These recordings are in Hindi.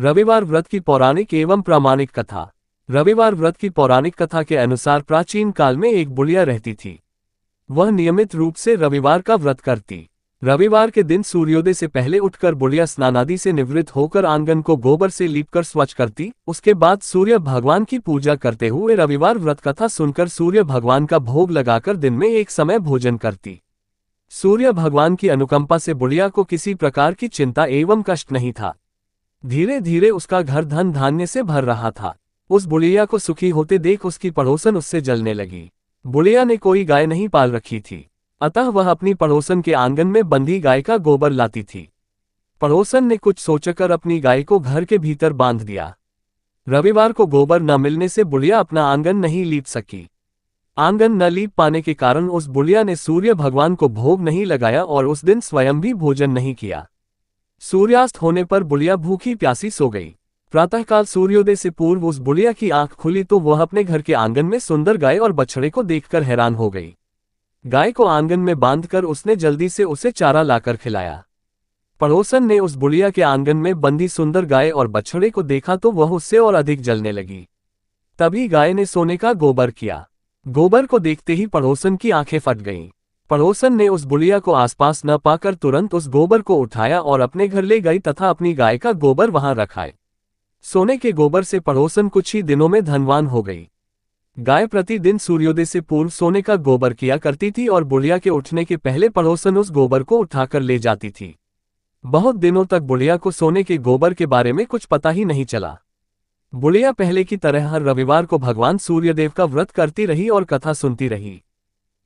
रविवार व्रत की पौराणिक एवं प्रामाणिक कथा। रविवार व्रत की पौराणिक कथा के अनुसार प्राचीन काल में एक बुढ़िया रहती थी। वह नियमित रूप से रविवार का व्रत करती। रविवार के दिन सूर्योदय से पहले उठकर बुढ़िया स्नानादि से निवृत्त होकर आंगन को गोबर से लीपकर स्वच्छ करती। उसके बाद सूर्य भगवान की पूजा करते हुए रविवार व्रत कथा सुनकर सूर्य भगवान का भोग लगाकर दिन में एक समय भोजन करती। सूर्य भगवान की अनुकंपा से बुढ़िया को किसी प्रकार की चिंता एवं कष्ट नहीं था। धीरे धीरे उसका घर धन धान्य से भर रहा था। उस बुढ़िया को सुखी होते देख उसकी पड़ोसन उससे जलने लगी। बुढ़िया ने कोई गाय नहीं पाल रखी थी, अतः वह अपनी पड़ोसन के आंगन में बंधी गाय का गोबर लाती थी। पड़ोसन ने कुछ सोचकर अपनी गाय को घर के भीतर बांध दिया। रविवार को गोबर न मिलने से बुढ़िया अपना आंगन नहीं लीप सकी। आंगन न लीप पाने के कारण उस बुढ़िया ने सूर्य भगवान को भोग नहीं लगाया और उस दिन स्वयं भी भोजन नहीं किया। सूर्यास्त होने पर बुढ़िया भूखी प्यासी सो गई। प्रातःकाल सूर्योदय से पूर्व उस बुढ़िया की आंख खुली तो वह अपने घर के आंगन में सुंदर गाय और बछड़े को देखकर हैरान हो गई। गाय को आंगन में बांधकर उसने जल्दी से उसे चारा लाकर खिलाया। पड़ोसन ने उस बुढ़िया के आंगन में बंधी सुंदर गाय और बछड़े को देखा तो वह उससे और अधिक जलने लगी। तभी गाय ने सोने का गोबर किया। गोबर को देखते ही पड़ोसन की आंखें फट गईं। पड़ोसन ने उस बुढ़िया को आसपास न पाकर तुरंत उस गोबर को उठाया और अपने घर ले गई तथा अपनी गाय का गोबर वहां रखाए। सोने के गोबर से पड़ोसन कुछ ही दिनों में धनवान हो गई। गाय प्रतिदिन सूर्योदय से पूर्व सोने का गोबर किया करती थी और बुढ़िया के उठने के पहले पड़ोसन उस गोबर को उठाकर ले जाती थी। बहुत दिनों तक बुढ़िया को सोने के गोबर के बारे में कुछ पता ही नहीं चला। बुढ़िया पहले की तरह हर रविवार को भगवान सूर्यदेव का व्रत करती रही और कथा सुनती रही।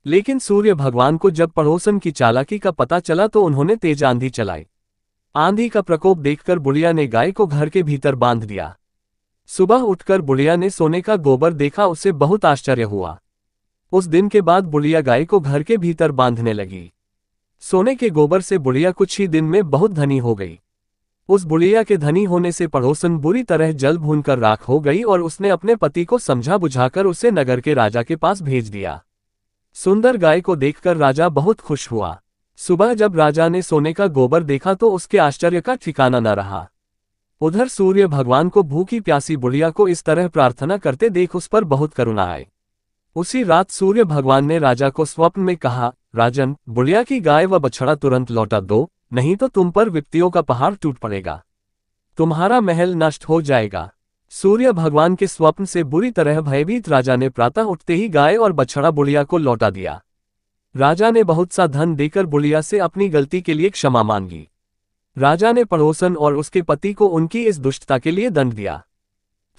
लेकिन सूर्य भगवान को जब पड़ोसन की चालाकी का पता चला तो उन्होंने तेज आंधी चलाई। आंधी का प्रकोप देखकर बुढ़िया ने गाय को घर के भीतर बांध दिया। सुबह उठकर बुढ़िया ने सोने का गोबर देखा, उसे बहुत आश्चर्य हुआ। उस दिन के बाद बुढ़िया गाय को घर के भीतर बांधने लगी। सोने के गोबर से बुढ़िया कुछ ही दिन में बहुत धनी हो गई। उस बुढ़िया के धनी होने से पड़ोसन बुरी तरह जल भूनकर राख हो गई और उसने अपने पति को समझा बुझाकर उसे नगर के राजा के पास भेज दिया। सुंदर गाय को देखकर राजा बहुत खुश हुआ। सुबह जब राजा ने सोने का गोबर देखा तो उसके आश्चर्य का ठिकाना न रहा। उधर सूर्य भगवान को भूखी प्यासी बुढ़िया को इस तरह प्रार्थना करते देख उस पर बहुत करुणा आई। उसी रात सूर्य भगवान ने राजा को स्वप्न में कहा, राजन, बुढ़िया की गाय व बछड़ा तुरंत लौटा दो, नहीं तो तुम पर विपत्तियों का पहाड़ टूट पड़ेगा, तुम्हारा महल नष्ट हो जाएगा। सूर्य भगवान के स्वप्न से बुरी तरह भयभीत राजा ने प्रातः उठते ही गाय और बछड़ा बुढ़िया को लौटा दिया। राजा ने बहुत सा धन देकर बुढ़िया से अपनी गलती के लिए क्षमा मांगी। राजा ने पड़ोसन और उसके पति को उनकी इस दुष्टता के लिए दंड दिया।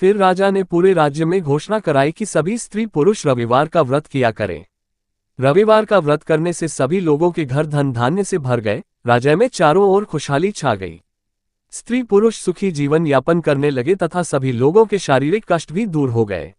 फिर राजा ने पूरे राज्य में घोषणा कराई कि सभी स्त्री पुरुष रविवार का व्रत किया करें। रविवार का व्रत करने से सभी लोगों के घर धन धान्य से भर गए। राज्य में चारों ओर खुशहाली छा गई। स्त्री पुरुष सुखी जीवन यापन करने लगे तथा सभी लोगों के शारीरिक कष्ट भी दूर हो गए।